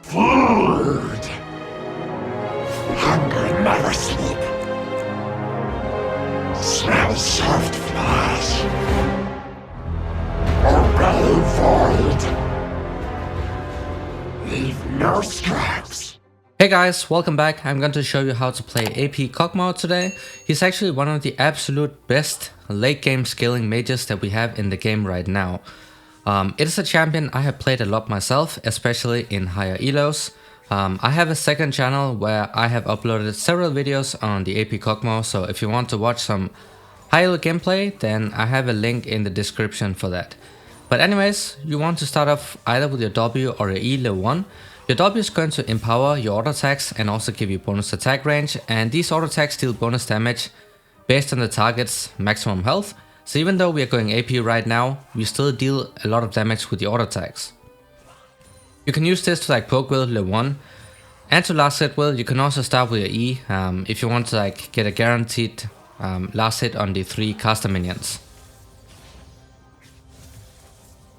Food! Hunger never sleep. Smell soft flesh. Obey void. Leave no scraps. Hey guys, welcome back. I'm going to show you how to play AP Kog'Maw today. He's actually one of the absolute best late game scaling mages that we have in the game right now. It is a champion I have played a lot myself, especially in higher elos. I have a second channel where I have uploaded several videos on the AP Kog'Maw, so if you want to watch some high elo gameplay, then I have a link in the description for that. But anyways, you want to start off either with your W or your E level 1. Your W is going to empower your auto attacks and also give you bonus attack range, and these auto attacks deal bonus damage based on the target's maximum health. So even though we are going AP right now, we still deal a lot of damage with the auto attacks. You can use this to poke with level 1, and to last hit with. You can also start with your E if you want to get a guaranteed last hit on the 3 caster minions.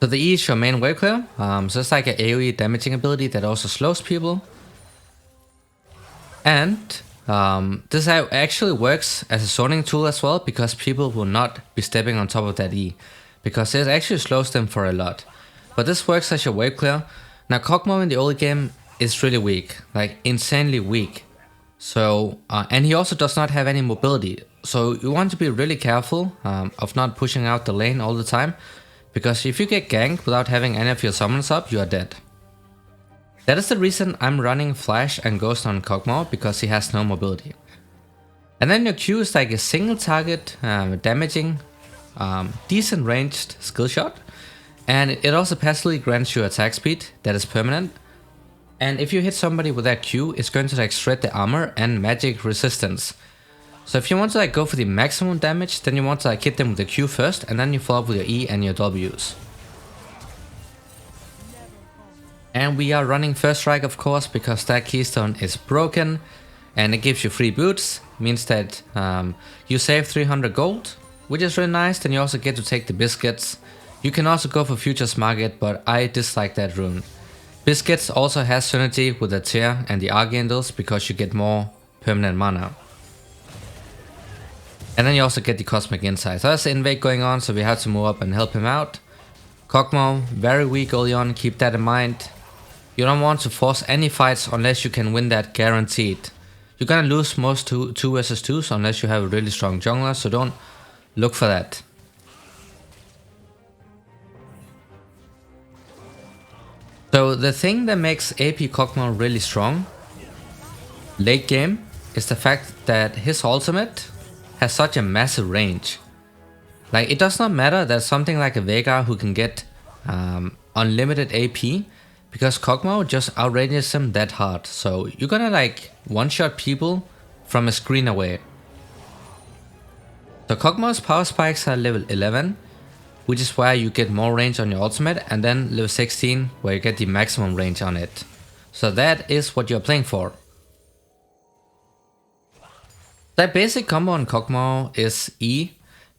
So the E is your main wave clear, so it's like an AoE damaging ability that also slows people. And this actually works as a zoning tool as well, because people will not be stepping on top of that E, because it actually slows them for a lot. But this works as your wave clear. Now Kog'Maw in the early game is really weak, like insanely weak. So and he also does not have any mobility, so you want to be really careful of not pushing out the lane all the time, because if you get ganked without having any of your summons up, you are dead. That is the reason I'm running Flash and Ghost on Kog'Maw, because he has no mobility. And then your Q is like a single target damaging decent ranged skill shot, and it also passively grants you attack speed that is permanent. And if you hit somebody with that Q, it's going to shred the armor and magic resistance. So if you want to go for the maximum damage, then you want to hit them with the Q first, and then you follow up with your E and your Ws. And we are running first strike, of course, because that keystone is broken, and it gives you free boots. Means that you save 300 gold, which is really nice. Then you also get to take the biscuits. You can also go for Futures Market, but I dislike that rune. Biscuits also has synergy with the Tear and the Archangels, because you get more permanent mana. And then you also get the Cosmic Insight. So there's the invade going on, so we have to move up and help him out. Kog'Maw, very weak early on, keep that in mind. You don't want to force any fights unless you can win that guaranteed. You're gonna lose most 2 vs 2s unless you have a really strong jungler, so don't look for that. So the thing that makes AP Kog'Maw really strong late game is the fact that his ultimate has such a massive range. It does not matter that something like a Veigar who can get unlimited AP, because Kog'Maw just outranges him that hard. So you're gonna one-shot people from a screen away. So Kog'Maw's power spikes are level 11, which is where you get more range on your ultimate, and then level 16 where you get the maximum range on it. So that is what you're playing for. That basic combo on Kog'Maw is E,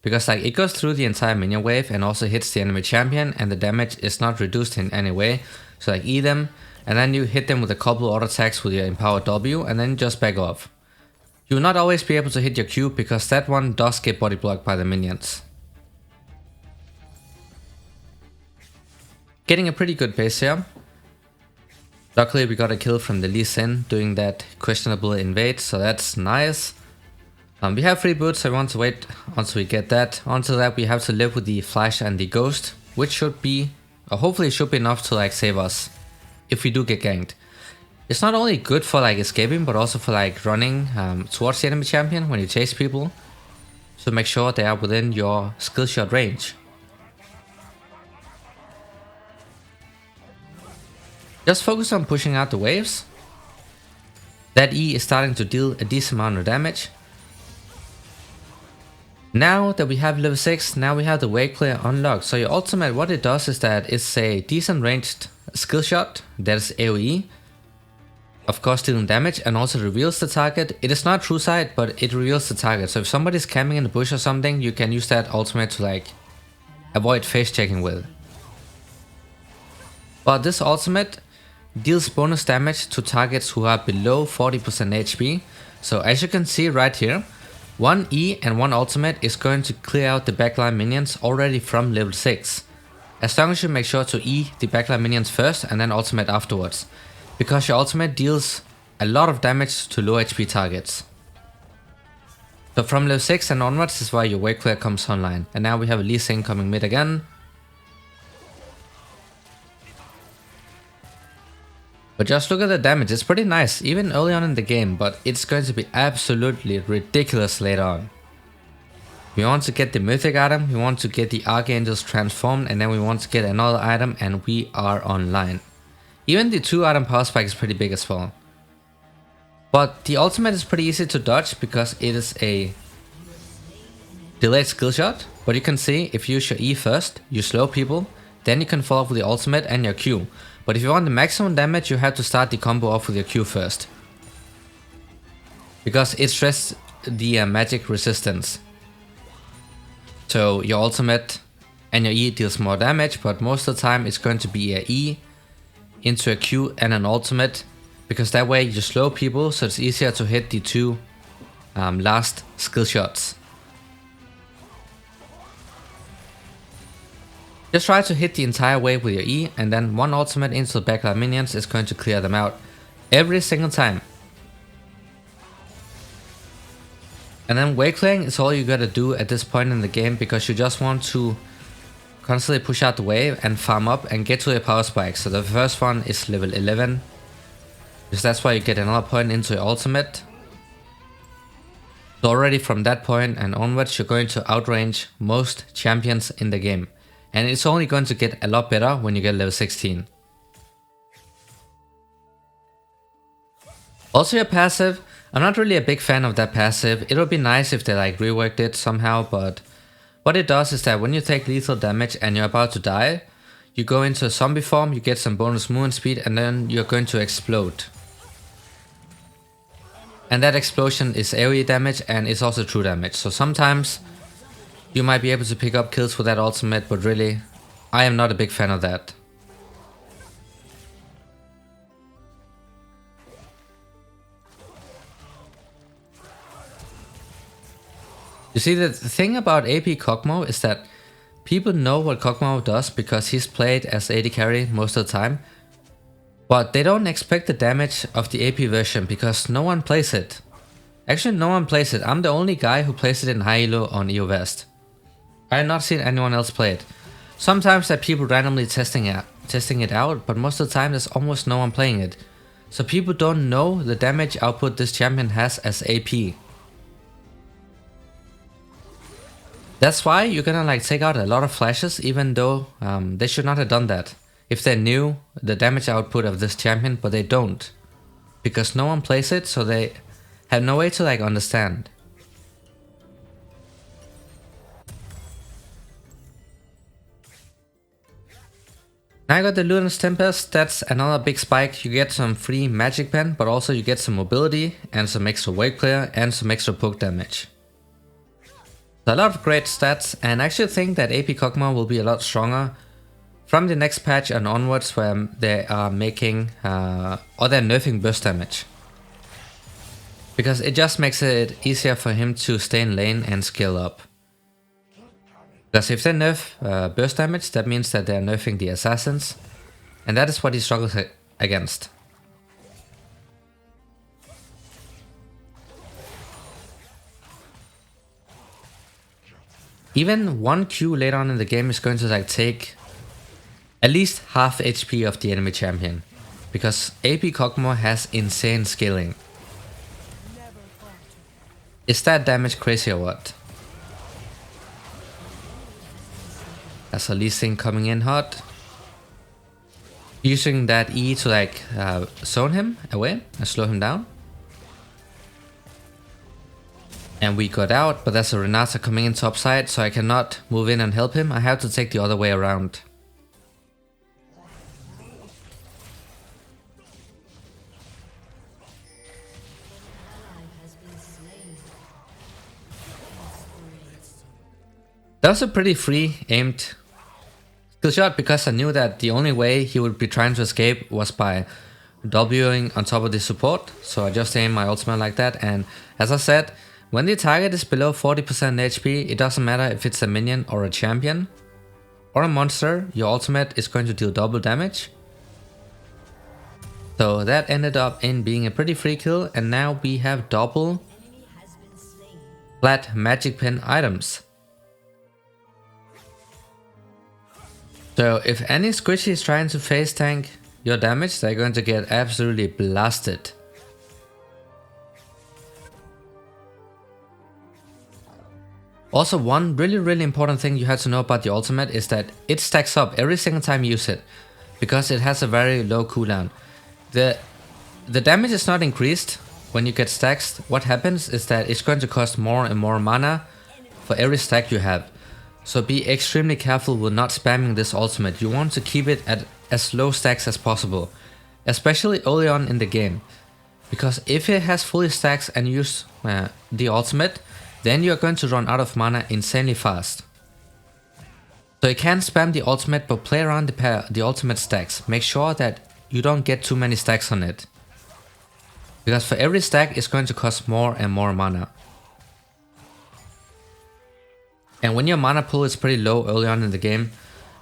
because it goes through the entire minion wave and also hits the enemy champion, and the damage is not reduced in any way. So E them, and then you hit them with a couple auto attacks with your empowered W, and then just back off. You will not always be able to hit your Q, because that one does get body blocked by the minions. Getting a pretty good base here. Luckily we got a kill from the Lee Sin doing that questionable invade, so that's nice. We have free boots, so we want to wait until we get that. Until that we have to live with the Flash and the Ghost, which should be, or hopefully should be enough to save us if we do get ganked. It's not only good for escaping, but also for running towards the enemy champion when you chase people. So make sure they are within your skill shot range. Just focus on pushing out the waves. That E is starting to deal a decent amount of damage. Now that we have level 6, now we have the wave clear unlocked. So your ultimate, what it does is that it's a decent ranged skill shot that is AoE. Of course dealing damage, and also reveals the target. It is not true sight, but it reveals the target. So if somebody's camping in the bush or something, you can use that ultimate to avoid face checking with. But this ultimate deals bonus damage to targets who are below 40% HP. So as you can see right here, one E and one ultimate is going to clear out the backline minions already from level 6. As long as you make sure to E the backline minions first and then ultimate afterwards, because your ultimate deals a lot of damage to low HP targets. So from level 6 and onwards is why your wave clear comes online. And now we have a Lee Sin coming mid again. But just look at the damage, it's pretty nice, even early on in the game, but it's going to be absolutely ridiculous later on. We want to get the mythic item, we want to get the archangels transformed, and then we want to get another item, and we are online. Even the 2 item power spike is pretty big as well. But the ultimate is pretty easy to dodge because it is a delayed skill shot. But you can see if you use your E first, you slow people, then you can follow up with the ultimate and your Q. But if you want the maximum damage, you have to start the combo off with your Q first. Because it stresses the magic resistance. So your ultimate and your E deals more damage, but most of the time it's going to be a E into a Q and an ultimate. Because that way you slow people, so it's easier to hit the 2 last skill shots. Just try to hit the entire wave with your E, and then one ultimate into the backline minions is going to clear them out every single time. And then wave clearing is all you gotta do at this point in the game, because you just want to constantly push out the wave and farm up and get to your power spike. So the first one is level 11, because that's why you get another point into your ultimate. So already from that point and onwards, you're going to outrange most champions in the game. And it's only going to get a lot better when you get level 16. Also your passive, I'm not really a big fan of that passive. It would be nice if they like reworked it somehow, but what it does is that when you take lethal damage and you're about to die, you go into a zombie form, you get some bonus movement speed, and then you're going to explode. And that explosion is AoE damage and it's also true damage. So sometimes you might be able to pick up kills with that ultimate, but really, I am not a big fan of that. You see, the thing about AP Kog'Maw is that people know what Kog'Maw does because he's played as AD carry most of the time. But they don't expect the damage of the AP version because no one plays it. Actually, no one plays it. I'm the only guy who plays it in high elo on EO West. I have not seen anyone else play it. Sometimes there are people randomly testing it out, but most of the time there's almost no one playing it. So people don't know the damage output this champion has as AP. That's why you're gonna like take out a lot of flashes, even though they should not have done that. If they knew the damage output of this champion, but they don't. Because no one plays it, so they have no way to like understand. Now I got the Luden's Tempest, that's another big spike. You get some free magic pen, but also you get some mobility and some extra wave clear and some extra poke damage. So a lot of great stats, and I actually think that AP Kog'Maw will be a lot stronger from the next patch and onwards, where they are making or they're nerfing burst damage. Because it just makes it easier for him to stay in lane and scale up. Because if they nerf burst damage, that means that they're nerfing the assassins, and that is what he struggles against. Even one Q later on in the game is going to like take at least half HP of the enemy champion, because AP Kog'Maw has insane scaling. Is that damage crazy or what? That's a Lee Sin coming in hot. Using that E to like zone him away and slow him down. And we got out, but there's a Renata coming in top side, so I cannot move in and help him. I have to take the other way around. That was a pretty free aimed skill shot, because I knew that the only way he would be trying to escape was by Wing on top of the support, so I just aim my ultimate like that, and as I said, when the target is below 40% HP, it doesn't matter if it's a minion or a champion or a monster, your ultimate is going to deal double damage. So that ended up in being a pretty free kill, and now we have double flat magic pen items. So if any squishy is trying to face tank your damage, they're going to get absolutely blasted. Also, one really important thing you have to know about the ultimate is that it stacks up every single time you use it, because it has a very low cooldown. The damage is not increased when you get stacks. What happens is that it's going to cost more and more mana for every stack you have. So be extremely careful with not spamming this ultimate. You want to keep it at as low stacks as possible, especially early on in the game. Because if it has fully stacks and use the ultimate, then you're going to run out of mana insanely fast. So you can spam the ultimate, but play around the ultimate stacks. Make sure that you don't get too many stacks on it, because for every stack it's going to cost more and more mana. And when your mana pool is pretty low early on in the game,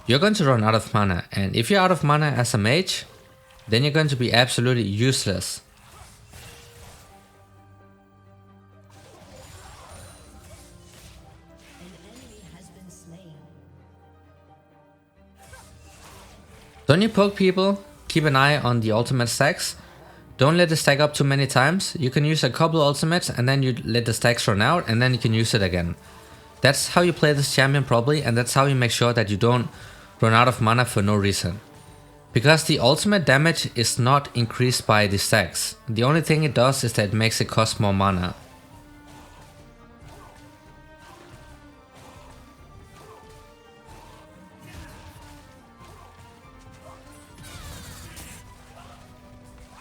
you're going to run out of mana, and if you're out of mana as a mage, then you're going to be absolutely useless. So when you poke people, keep an eye on the ultimate stacks. Don't let it stack up too many times. You can use a couple ultimates and then you let the stacks run out, and then you can use it again. That's how you play this champion probably, and that's how you make sure that you don't run out of mana for no reason. Because the ultimate damage is not increased by the stacks. The only thing it does is that it makes it cost more mana.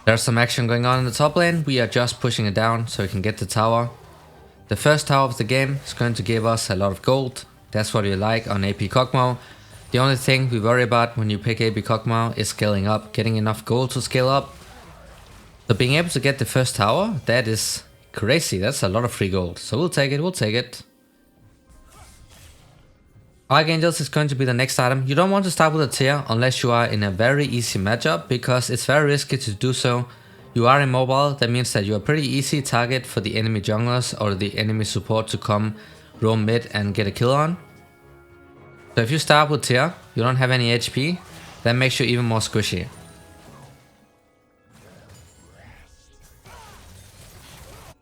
There's some action going on in the top lane. We are just pushing it down so we can get the tower. The first tower of the game is going to give us a lot of gold. That's what we like on AP Kog'Maw. The only thing we worry about when you pick AP Kog'Maw is scaling up, getting enough gold to scale up. So being able to get the first tower, that is crazy. That's a lot of free gold. So we'll take it. Archangels is going to be the next item. You don't want to start with a tier unless you are in a very easy matchup, because it's very risky to do so. You are immobile, that means that you are a pretty easy target for the enemy junglers or the enemy support to come roam mid and get a kill on. So if you start with tier, you don't have any HP, that makes you even more squishy.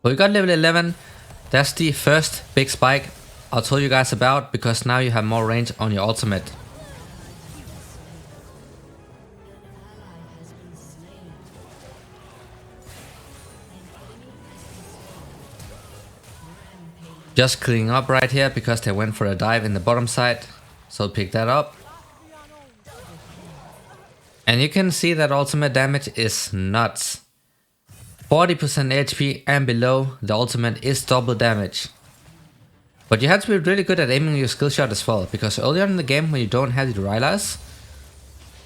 So we got level 11, that's the first big spike I'll tell you guys about, because now you have more range on your ultimate. Just cleaning up right here because they went for a dive in the bottom side, so pick that up. And you can see that ultimate damage is nuts. 40% HP and below, the ultimate is double damage. But you have to be really good at aiming your skill shot as well, because early on in the game when you don't have the Rylas,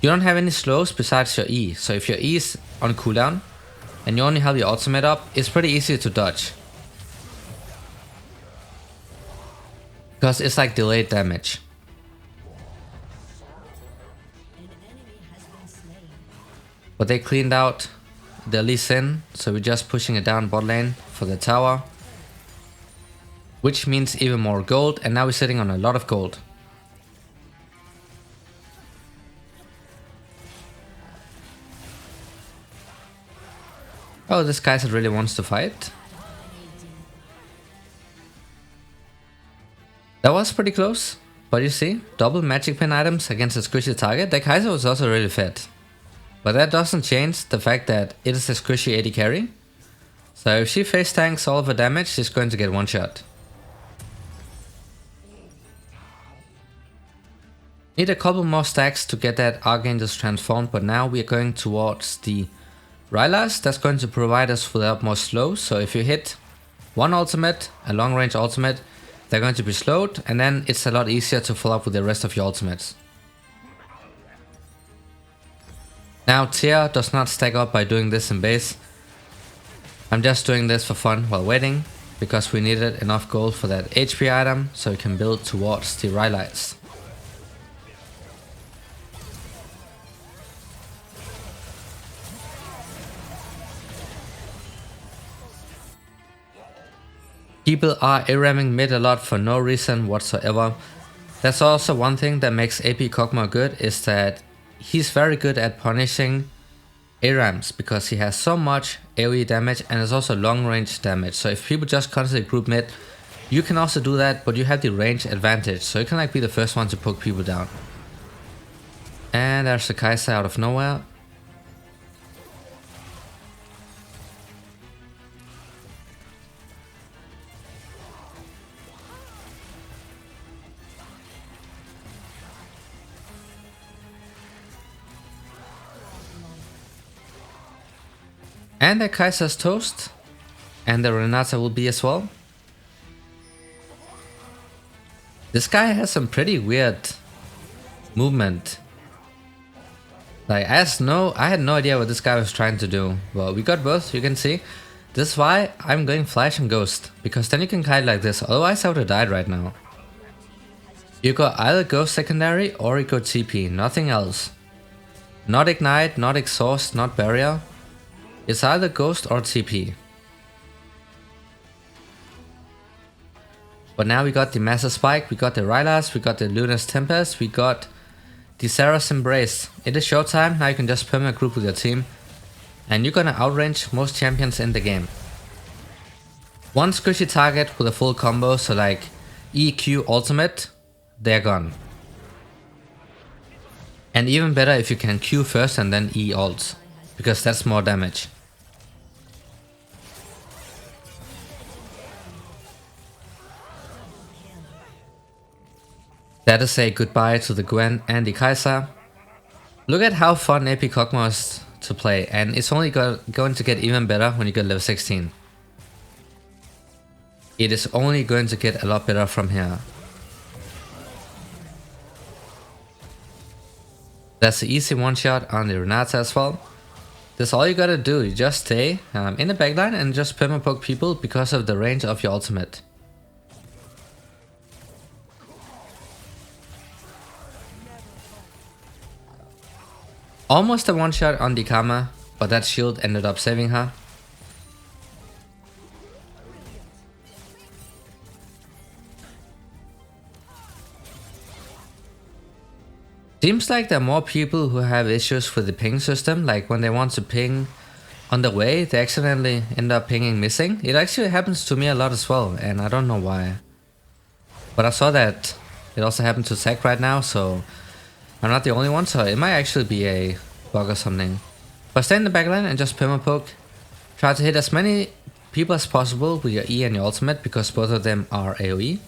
you don't have any slows besides your E. So if your E is on cooldown and you only have your ultimate up, it's pretty easy to dodge. Because it's like delayed damage. But they cleaned out the Lee Sin, so we're just pushing it down bot lane for the tower. Which means even more gold, and now we're sitting on a lot of gold. Oh, this guy that really wants to fight. That was pretty close, but you see, double magic pen items against a squishy target. The Kaiser was also really fed. But that doesn't change the fact that it is a squishy AD carry. So if she face tanks all of her damage, she's going to get one shot. Need a couple more stacks to get that Archangels transformed, but now we are going towards the Rylas. That's going to provide us with a lot more slow. So if you hit one ultimate, a long range ultimate, they're going to be slowed, and then it's a lot easier to follow up with the rest of your ultimates. Now tier does not stack up by doing this in base. I'm just doing this for fun while waiting, because we needed enough gold for that HP item so we can build towards the Rylai's. People are ARAMing mid a lot for no reason whatsoever. That's also one thing that makes AP Kog'Maw good, is that he's very good at punishing ARAMs because he has so much AoE damage and is also long range damage. So if people just constantly group mid, you can also do that, but you have the range advantage, so you can like be the first one to poke people down. And there's the Kai'Sa out of nowhere. And the Kai'Sa's toast. And the Renata will be as well. This guy has some pretty weird movement. Like, I had no idea what this guy was trying to do. Well, we got both, you can see. This is why I'm going Flash and Ghost, because then you can kite like this, otherwise I would have died right now. You got either Ghost secondary or you got TP, nothing else. Not Ignite, not Exhaust, not Barrier. It's either Ghost or TP. But now we got the Massive Spike, we got the Rylai's, we got the Luna's Tempest, we got the Sarah's Embrace. It is showtime, now you can just perma group with your team. And you're gonna outrange most champions in the game. One squishy target with a full combo, so like EQ ultimate, they're gone. And even better if you can Q first and then E ult, because that's more damage. That is a goodbye to the Gwen and the Kai'Sa. Look at how fun AP Kog'Maw is to play, and it's only going to get even better when you get level 16. It is only going to get a lot better from here. That's the easy one shot on the Renata as well. That's all you gotta do, you just stay in the backline and just perma poke people because of the range of your ultimate. Almost a one shot on the Kama, but that shield ended up saving her. Seems like there are more people who have issues with the ping system, like when they want to ping on the way, they accidentally end up pinging missing. It actually happens to me a lot as well, and I don't know why. But I saw that it also happened to Zac right now, so I'm not the only one, so it might actually be a bug or something. But stay in the backline and just perma poke. Try to hit as many people as possible with your E and your ultimate, because both of them are AoE.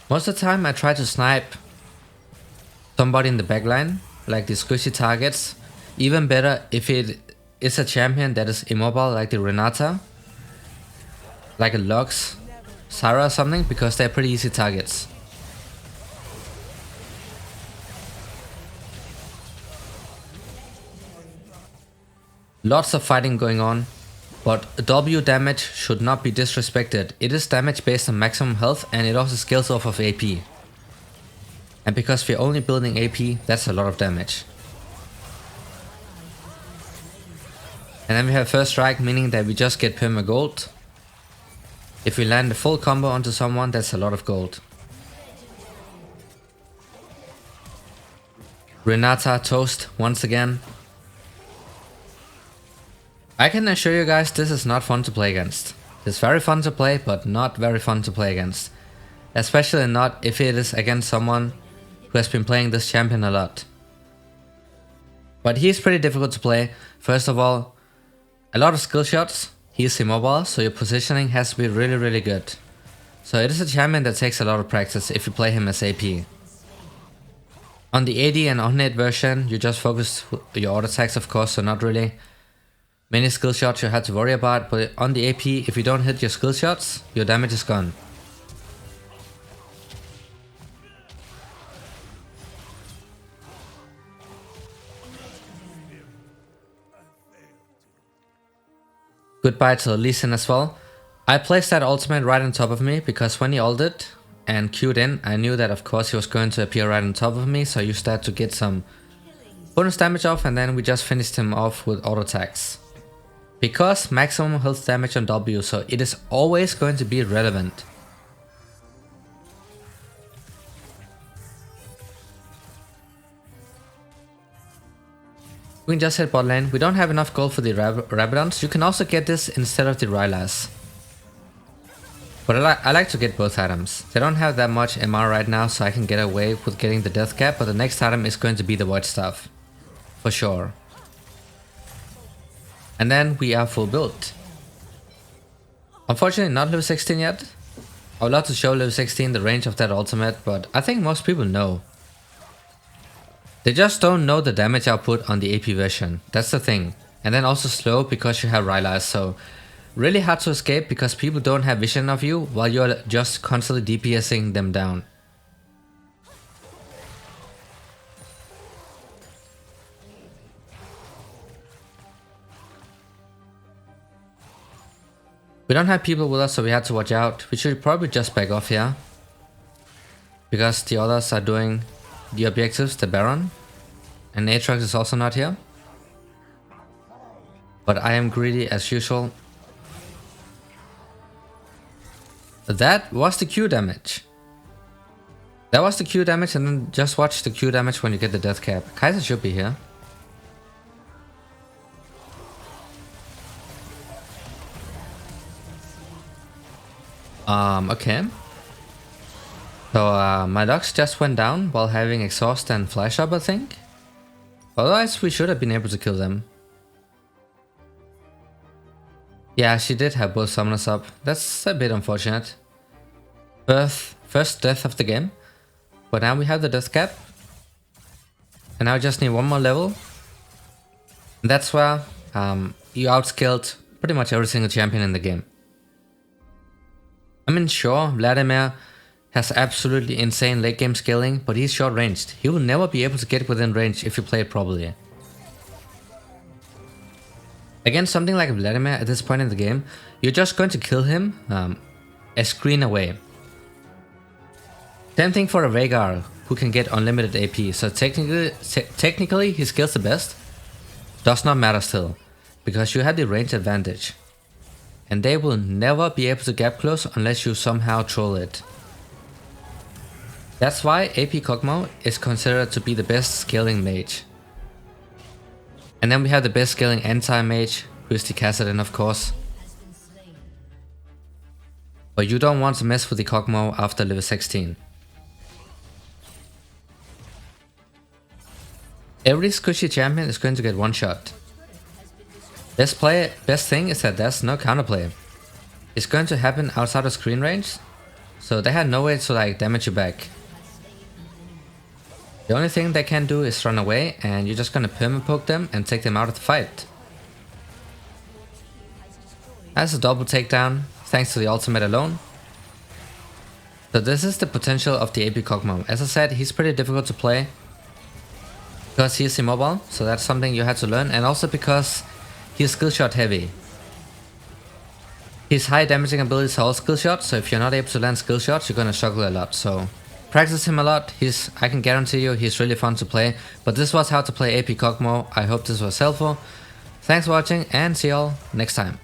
Most of the time I try to snipe somebody in the backline, like the squishy targets. Even better if it is a champion that is immobile, like the Renata, like a Lux, Sarah or something, because they're pretty easy targets. Lots of fighting going on, but W damage should not be disrespected. It is damage based on maximum health, and it also scales off of AP. And because we're only building AP, that's a lot of damage. And then we have first strike, meaning that we just get perma gold. If we land a full combo onto someone, that's a lot of gold. Renata toast once again. I can assure you guys, this is not fun to play against. It's very fun to play, but not very fun to play against. Especially not if it is against someone who has been playing this champion a lot. But he's pretty difficult to play. First of all, a lot of skill shots. He's immobile, so your positioning has to be really good. So it is a champion that takes a lot of practice if you play him as AP. On the AD and on-net version, you just focus your auto attacks, of course, so not really many skill shots you have to worry about, but on the AP, if you don't hit your skill shots, your damage is gone. Goodbye to Lee Sin as well. I placed that ultimate right on top of me because when he ulted and queued in, I knew that of course he was going to appear right on top of me, so I used that to get some bonus damage off, and then we just finished him off with auto attacks. Because maximum health damage on W, so it is always going to be relevant. We can just hit bot lane. We don't have enough gold for the Rabadons. You can also get this instead of the Rylas. But I like to get both items. They don't have that much MR right now, so I can get away with getting the death cap, but the next item is going to be the Void Staff. For sure. And then we are full built. Unfortunately not level 16 yet. I would love to show level 16 the range of that ultimate, but I think most people know. They just don't know the damage output on the AP version. That's the thing. And then also slow because you have Rylas, so really hard to escape because people don't have vision of you while you're just constantly DPSing them down. We don't have people with us, so we had to watch out. We should probably just back off here. Because the others are doing the objectives, the Baron. And Aatrox is also not here. But I am greedy as usual. That was the Q damage. That was the Q damage, and then just watch the Q damage when you get the death cap. Kai'Sa should be here. Okay. So my dogs just went down while having exhaust and flash up, I think. Otherwise we should have been able to kill them. Yeah, she did have both summoners up. That's a bit unfortunate. First death of the game. But now we have the death cap. And now we just need one more level. And that's where you outscaled pretty much every single champion in the game. I mean, sure, Vladimir has absolutely insane late game scaling, but he's short ranged. He will never be able to get within range if you play it properly. Against something like Vladimir at this point in the game, you're just going to kill him a screen away. Same thing for a Veigar, who can get unlimited AP, so technically he scales the best. Does not matter still, because you have the range advantage. And they will never be able to gap close unless you somehow troll it. That's why AP Kog'Maw is considered to be the best scaling mage. And then we have the best scaling anti-mage, who is the Kassadin of course. But you don't want to mess with the Kog'Maw after level 16. Every squishy champion is going to get one shot. Best thing is that there's no counterplay. It's going to happen outside of screen range, so they have no way to like damage you back. The only thing they can do is run away, and you're just gonna perma-poke them and take them out of the fight. That's a double takedown, thanks to the ultimate alone. So this is the potential of the AP Kog'Maw. As I said, he's pretty difficult to play. Because he's immobile, so that's something you had to learn, and also because he's skill shot heavy. His high damaging abilities are all skill shots, so if you're not able to land skill shots, you're gonna struggle a lot. So practice him a lot. I can guarantee you he's really fun to play. But this was how to play AP Kog'Maw. I hope this was helpful. Thanks for watching and see y'all next time.